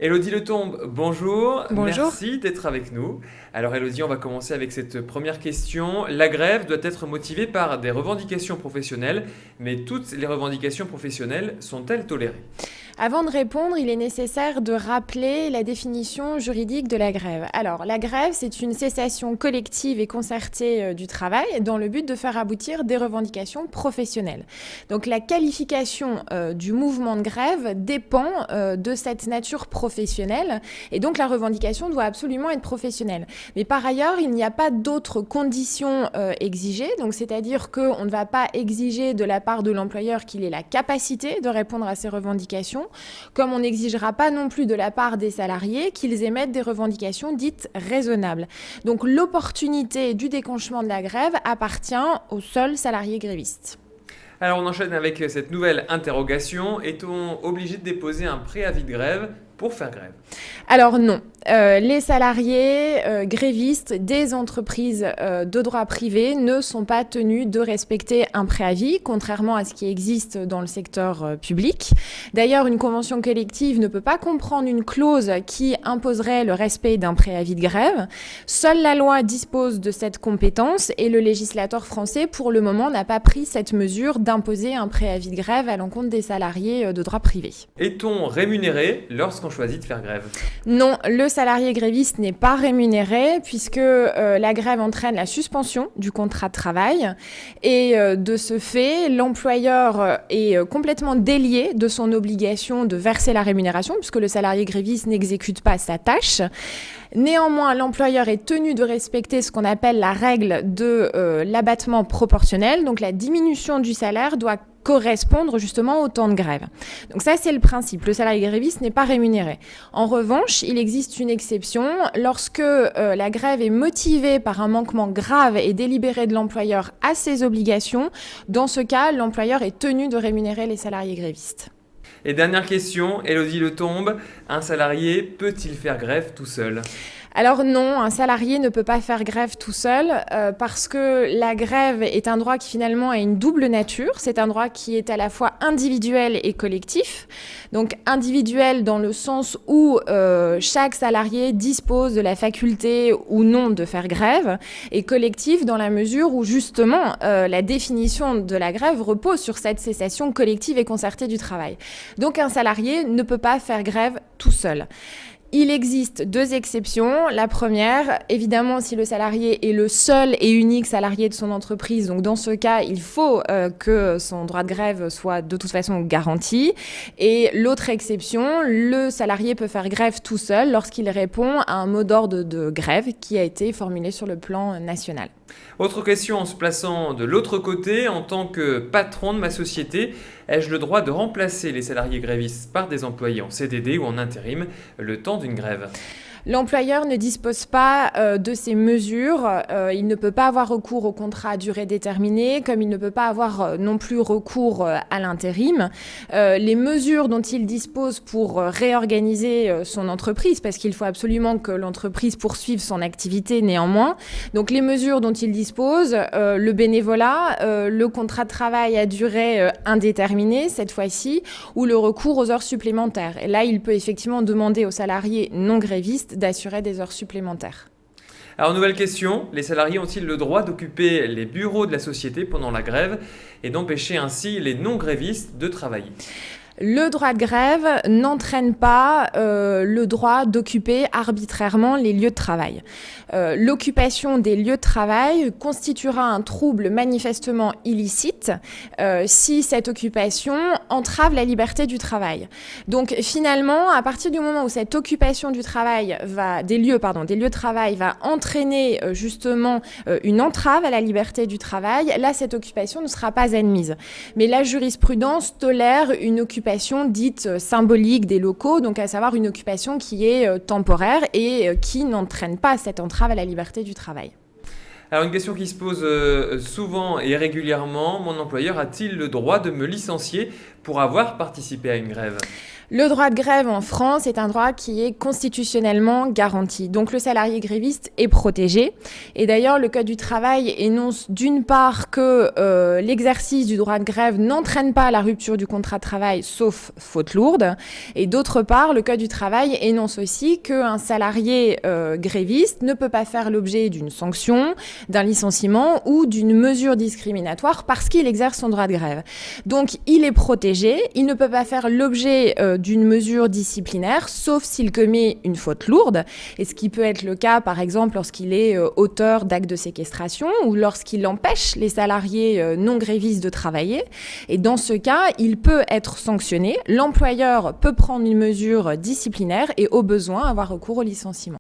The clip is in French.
Élodie Letombe, bonjour. Bonjour. Merci d'être avec nous. Alors Élodie, on va commencer avec cette première question. La grève doit être motivée par des revendications professionnelles, mais toutes les revendications professionnelles sont-elles tolérées? Avant de répondre, il est nécessaire de rappeler la définition juridique de la grève. Alors, la grève, c'est une cessation collective et concertée du travail dans le but de faire aboutir des revendications professionnelles. Donc, la qualification du mouvement de grève dépend de cette nature professionnelle et donc la revendication doit absolument être professionnelle. Mais par ailleurs, il n'y a pas d'autres conditions exigées, donc c'est-à-dire qu'on ne va pas exiger de la part de l'employeur qu'il ait la capacité de répondre à ces revendications, comme on n'exigera pas non plus de la part des salariés qu'ils émettent des revendications dites raisonnables. Donc l'opportunité du déclenchement de la grève appartient aux seuls salariés grévistes. Alors on enchaîne avec cette nouvelle interrogation. Est-on obligé de déposer un préavis de grève pour faire grève? Alors non, les salariés grévistes des entreprises de droit privé ne sont pas tenus de respecter un préavis, contrairement à ce qui existe dans le secteur public. D'ailleurs, une convention collective ne peut pas comprendre une clause qui imposerait le respect d'un préavis de grève. Seule la loi dispose de cette compétence et le législateur français, pour le moment, n'a pas pris cette mesure d'imposer un préavis de grève à l'encontre des salariés de droit privé. Est-on rémunéré lorsqu'on choisit de faire grève? Non, le salarié gréviste n'est pas rémunéré puisque la grève entraîne la suspension du contrat de travail et de ce fait, l'employeur est complètement délié de son obligation de verser la rémunération puisque le salarié gréviste n'exécute pas sa tâche. Néanmoins, l'employeur est tenu de respecter ce qu'on appelle la règle de l'abattement proportionnel, donc la diminution du salaire doit correspondre justement au temps de grève. Donc ça, c'est le principe. Le salarié gréviste n'est pas rémunéré. En revanche, il existe une exception lorsque la grève est motivée par un manquement grave et délibéré de l'employeur à ses obligations. Dans ce cas, l'employeur est tenu de rémunérer les salariés grévistes. Et dernière question, Élodie Letombe, un salarié peut-il faire grève tout seul? Alors non, un salarié ne peut pas faire grève tout seul parce que la grève est un droit qui finalement a une double nature. C'est un droit qui est à la fois individuel et collectif. Donc individuel dans le sens où chaque salarié dispose de la faculté ou non de faire grève, et collectif dans la mesure où justement la définition de la grève repose sur cette cessation collective et concertée du travail. Donc un salarié ne peut pas faire grève tout seul. Il existe deux exceptions. La première, évidemment, si le salarié est le seul et unique salarié de son entreprise, donc dans ce cas, il faut que son droit de grève soit de toute façon garanti. Et l'autre exception, le salarié peut faire grève tout seul lorsqu'il répond à un mot d'ordre de grève qui a été formulé sur le plan national. Autre question en se plaçant de l'autre côté, en tant que patron de ma société, ai-je le droit de remplacer les salariés grévistes par des employés en CDD ou en intérim le temps d'une grève? L'employeur ne dispose pas de ces mesures. Il ne peut pas avoir recours au contrat à durée déterminée, comme il ne peut pas avoir non plus recours à l'intérim. Les mesures dont il dispose pour réorganiser son entreprise, parce qu'il faut absolument que l'entreprise poursuive son activité néanmoins. Donc les mesures dont il dispose, le bénévolat, le contrat de travail à durée indéterminée cette fois-ci, ou le recours aux heures supplémentaires. Et là, il peut effectivement demander aux salariés non grévistes d'assurer des heures supplémentaires. Alors nouvelle question, les salariés ont-ils le droit d'occuper les bureaux de la société pendant la grève et d'empêcher ainsi les non-grévistes de travailler? Le droit de grève n'entraîne pas le droit d'occuper arbitrairement les lieux de travail. L'occupation des lieux de travail constituera un trouble manifestement illicite si cette occupation entrave la liberté du travail. Donc finalement, à partir du moment où cette occupation du travail des lieux de travail va entraîner justement une entrave à la liberté du travail, là cette occupation ne sera pas admise. Mais la jurisprudence tolère une occupation dite symbolique des locaux, donc à savoir une occupation qui est temporaire et qui n'entraîne pas cette entrave à la liberté du travail. Alors une question qui se pose souvent et régulièrement, mon employeur a-t-il le droit de me licencier pour avoir participé à une grève? Le droit de grève en France est un droit qui est constitutionnellement garanti. Donc le salarié gréviste est protégé. Et d'ailleurs, le Code du travail énonce d'une part que l'exercice du droit de grève n'entraîne pas la rupture du contrat de travail sauf faute lourde. Et d'autre part, le Code du travail énonce aussi qu'un salarié gréviste ne peut pas faire l'objet d'une sanction, d'un licenciement ou d'une mesure discriminatoire parce qu'il exerce son droit de grève. Donc il est protégé, il ne peut pas faire l'objet d'une mesure disciplinaire, sauf s'il commet une faute lourde, et ce qui peut être le cas, par exemple, lorsqu'il est auteur d'actes de séquestration ou lorsqu'il empêche les salariés non grévistes de travailler. Et dans ce cas, il peut être sanctionné. L'employeur peut prendre une mesure disciplinaire et, au besoin, avoir recours au licenciement.